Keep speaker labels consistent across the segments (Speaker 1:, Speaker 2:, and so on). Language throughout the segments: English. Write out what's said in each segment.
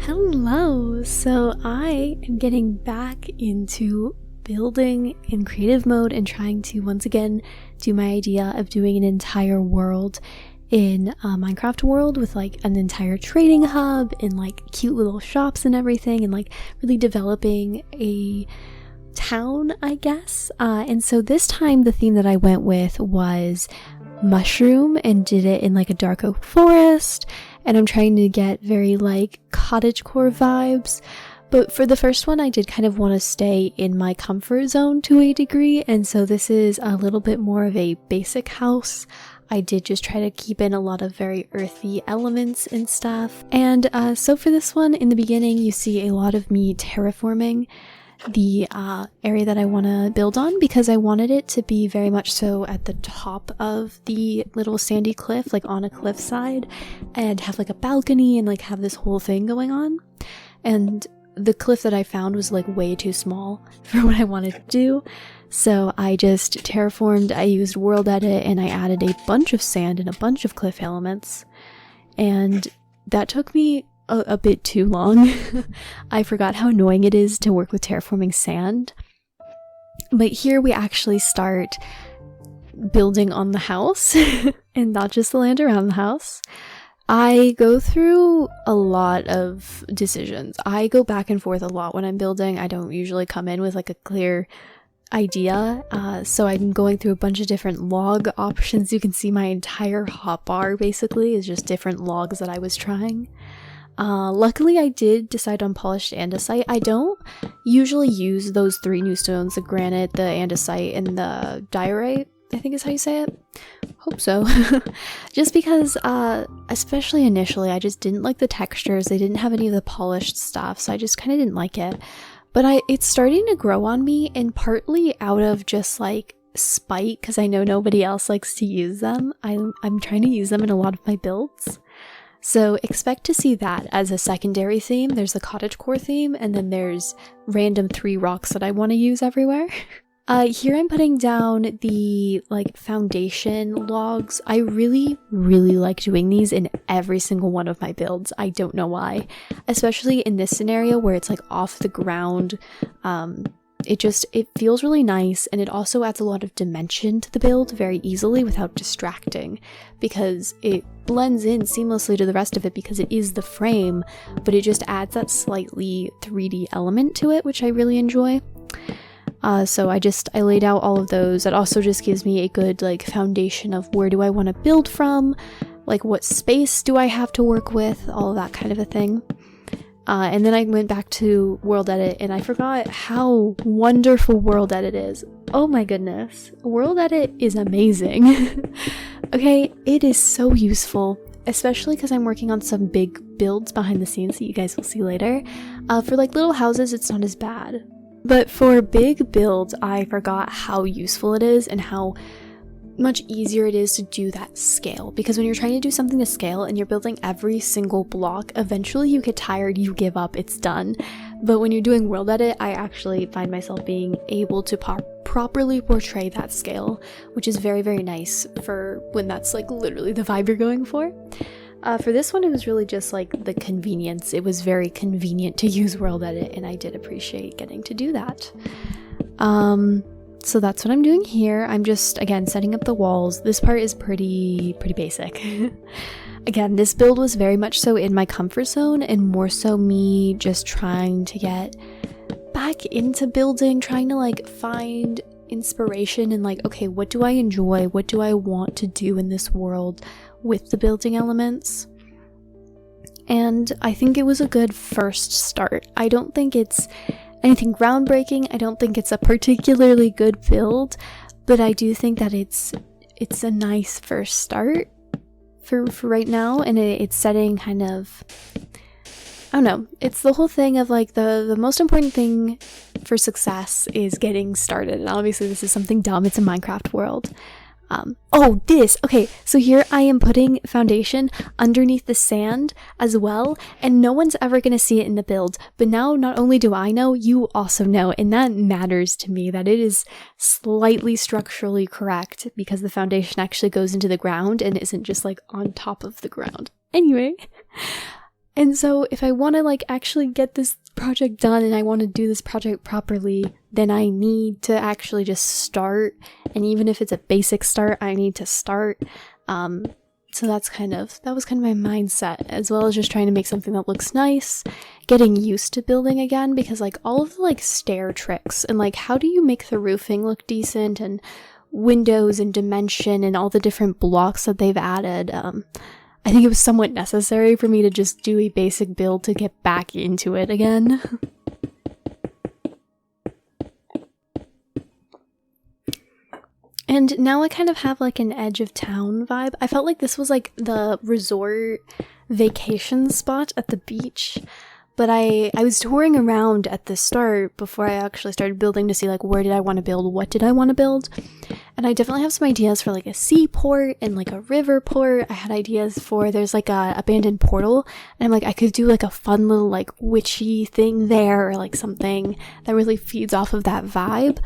Speaker 1: Hello! So I am getting back into building in creative mode and trying to once again do my idea of doing an entire world in a Minecraft world with like an entire trading hub and like cute little shops and everything, and like really developing a town, I guess. And so this time the theme that I went with was mushroom and did it in like a dark oak forest, and I'm trying to get very like cottagecore vibes. But for the first one I did kind of want to stay in my comfort zone to a degree, and so this is a little bit more of a basic house. I did just try to keep in a lot of very earthy elements and stuff. And so for this one, in the beginning you see a lot of me terraforming the area that I want to build on, because I wanted it to be very much so at the top of the little sandy cliff, like on a cliffside, and have like a balcony and like have this whole thing going on. And the cliff that I found was like way too small for what I wanted to do, so I just terraformed. I used world edit and I added a bunch of sand and a bunch of cliff elements, and that took me a bit too long. I forgot how annoying it is to work with terraforming sand. But here we actually start building on the house and not just the land around the house. I go through a lot of decisions. I go back and forth a lot when I'm building. I don't usually come in with like a clear idea, so I'm going through a bunch of different log options. You can see my entire hotbar basically is just different logs that I was trying. Luckily I did decide on polished andesite. I don't usually use those three new stones, the granite, the andesite, and the diorite, I think is how you say it. Hope so. Just because, especially initially, I just didn't like the textures. They didn't have any of the polished stuff, so I just kind of didn't like it. But it's starting to grow on me, and partly out of just like spite, because I know nobody else likes to use them. I'm trying to use them in a lot of my builds. So expect to see that as a secondary theme. There's the cottagecore theme, and then there's random 3 rocks that I want to use everywhere. Here I'm putting down the like foundation logs. I really like doing these in every single one of my builds. I don't know why, especially in this scenario where it's like off the ground. It feels really nice, and it also adds a lot of dimension to the build very easily without distracting, because it blends in seamlessly to the rest of it because it is the frame, but it just adds that slightly 3D element to it, which I really enjoy. So I laid out all of those. That also just gives me a good like foundation of where do I want to build from, like what space do I have to work with, all of that kind of a thing. And then I went back to world edit, and I forgot how wonderful world edit is. Oh my goodness, world edit is amazing. Okay, it is so useful, especially because I'm working on some big builds behind the scenes that you guys will see later. For like little houses, it's not as bad. But for big builds, I forgot how useful it is and how much easier it is to do that scale, because when you're trying to do something to scale and you're building every single block, eventually you get tired, you give up, it's done. But when you're doing world edit, I actually find myself being able to properly portray that scale, which is very nice for when that's like literally the vibe you're going for. For this one, it was really just like the convenience. It was very convenient to use world edit, and I did appreciate getting to do that. So that's what I'm doing here. I'm just, again, setting up the walls. This part is pretty basic. Again, this build was very much so in my comfort zone, and more so me just trying to get back into building, trying to like find inspiration and like, okay, what do I enjoy? What do I want to do in this world with the building elements? And I think it was a good first start. I don't think it's anything groundbreaking. I don't think it's a particularly good build, but I do think that it's a nice first start for right now, and it's setting kind of, I don't know, it's the whole thing of like the most important thing for success is getting started. And obviously this is something dumb, it's a Minecraft world. Okay, so here I am putting foundation underneath the sand as well, and no one's ever gonna see it in the build, but now not only do I know, you also know, and that matters to me, that it is slightly structurally correct, because the foundation actually goes into the ground and isn't just like on top of the ground. Anyway, And so if I want to like actually get this project done and I want to do this project properly, then I need to actually just start. And even if it's a basic start, I need to start. So that was kind of my mindset, as well as just trying to make something that looks nice, getting used to building again, because like all of the like stair tricks and like how do you make the roofing look decent and windows and dimension and all the different blocks that they've added, I think it was somewhat necessary for me to just do a basic build to get back into it again. And now I kind of have like an edge of town vibe. I felt like this was like the resort vacation spot at the beach. But I was touring around at the start before I actually started building to see like where did I want to build, what did I want to build. And I definitely have some ideas for like a seaport and like a river port. I had ideas for, there's like a abandoned portal, and I'm like, I could do like a fun little like witchy thing there, or like something that really feeds off of that vibe.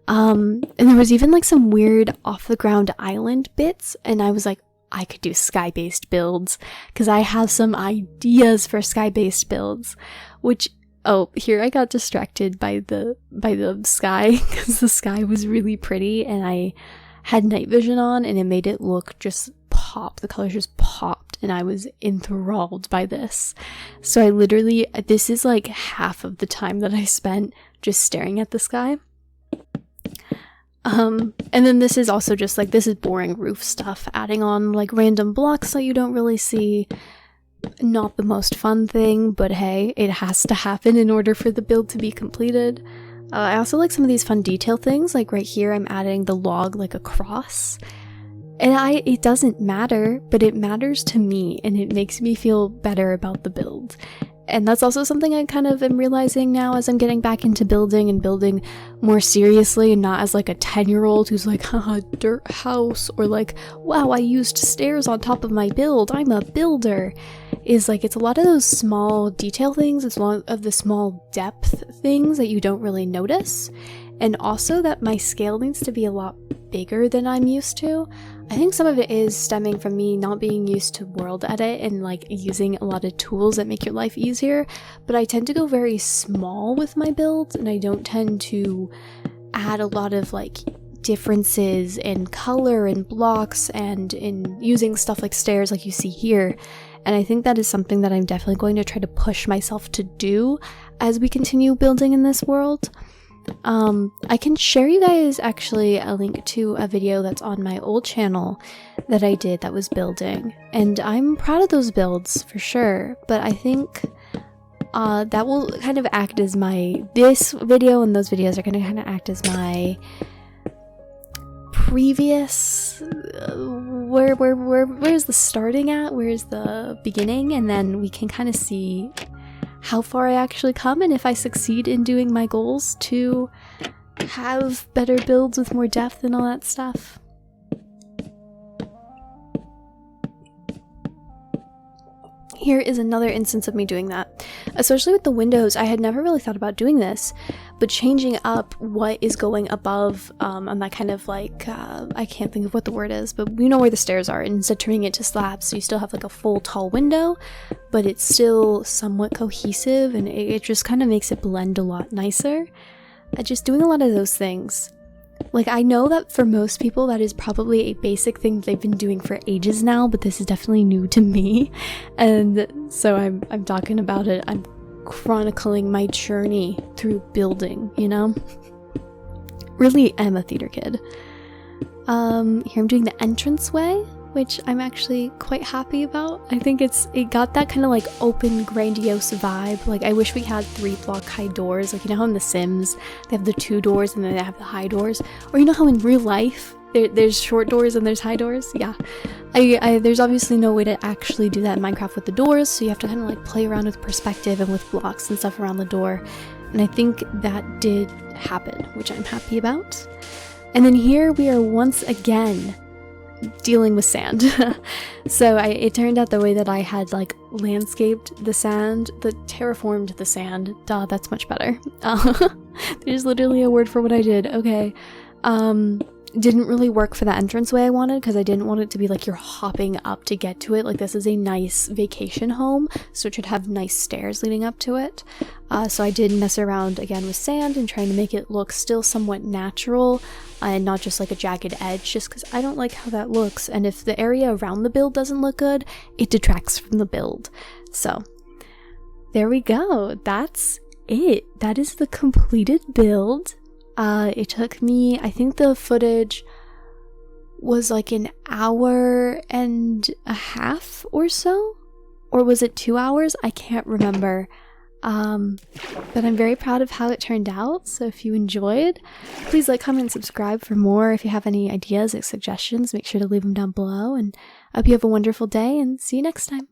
Speaker 1: And there was even like some weird off the ground island bits, and I was like, I could do sky-based builds, because I have some ideas for sky-based builds, which, oh, here I got distracted by the sky, because the sky was really pretty, and I had night vision on, and it made it look just pop. The colors just popped, and I was enthralled by this. So I literally, this is like half of the time that I spent just staring at the sky. And then this is also just like, this is boring roof stuff, adding on like random blocks that you don't really see. Not the most fun thing, but hey, it has to happen in order for the build to be completed. I also like some of these fun detail things, like right here I'm adding the log like across. And it doesn't matter, but it matters to me, and it makes me feel better about the build. And that's also something I kind of am realizing now as I'm getting back into building and building more seriously, and not as like a 10-year-old who's like, haha, dirt house, or like, wow, I used stairs on top of my build, I'm a builder. Is like, it's a lot of those small detail things, it's a lot of the small depth things that you don't really notice. And also that my scale needs to be a lot bigger than I'm used to. I think some of it is stemming from me not being used to world edit and like using a lot of tools that make your life easier, but I tend to go very small with my builds, and I don't tend to add a lot of like differences in color and blocks and in using stuff like stairs like you see here. And I think that is something that I'm definitely going to try to push myself to do as we continue building in this world. I can share you guys actually a link to a video that's on my old channel that I did that was building, and I'm proud of those builds for sure, but I think that will kind of act as this video and those videos are going to kind of act as my previous, where's the starting at, where's the beginning, and then we can kind of see how far I actually come, and if I succeed in doing my goals to have better builds with more depth and all that stuff. Here is another instance of me doing that. Especially with the windows, I had never really thought about doing this, but changing up what is going above on that kind of like, I can't think of what the word is, but you know where the stairs are, and instead turning it to slabs so you still have like a full tall window, but it's still somewhat cohesive, and it just kind of makes it blend a lot nicer. Just doing a lot of those things. Like, I know that for most people that is probably a basic thing they've been doing for ages now, but this is definitely new to me, and so I'm talking about it. I'm chronicling my journey through building, you know? Really am a theater kid. Here I'm doing the entranceway, which I'm actually quite happy about. I think it got that kind of like open, grandiose vibe. Like, I wish we had 3-block high doors. Like, you know how in The Sims they have the 2 doors and then they have the high doors? Or you know how in real life there's short doors and there's high doors? Yeah. There's obviously no way to actually do that in Minecraft with the doors, so you have to kind of like play around with perspective and with blocks and stuff around the door. And I think that did happen, which I'm happy about. And then here we are once again dealing with sand. So it turned out the way that I had like landscaped the sand, terraformed the sand. Duh, that's much better. There's literally a word for what I did. Okay. didn't really work for the entrance way I wanted, because I didn't want it to be like you're hopping up to get to it. Like, this is a nice vacation home, so it should have nice stairs leading up to it. So I did mess around again with sand and trying to make it look still somewhat natural and not just like a jagged edge, just because I don't like how that looks, and if the area around the build doesn't look good, it detracts from the build. So there we go. That's it. That is the completed build. It took me, I think the footage was like an hour and a half or so, or was it 2 hours? I can't remember. But I'm very proud of how it turned out. So if you enjoyed, please like, comment, and subscribe for more. If you have any ideas or suggestions, make sure to leave them down below, and I hope you have a wonderful day, and see you next time.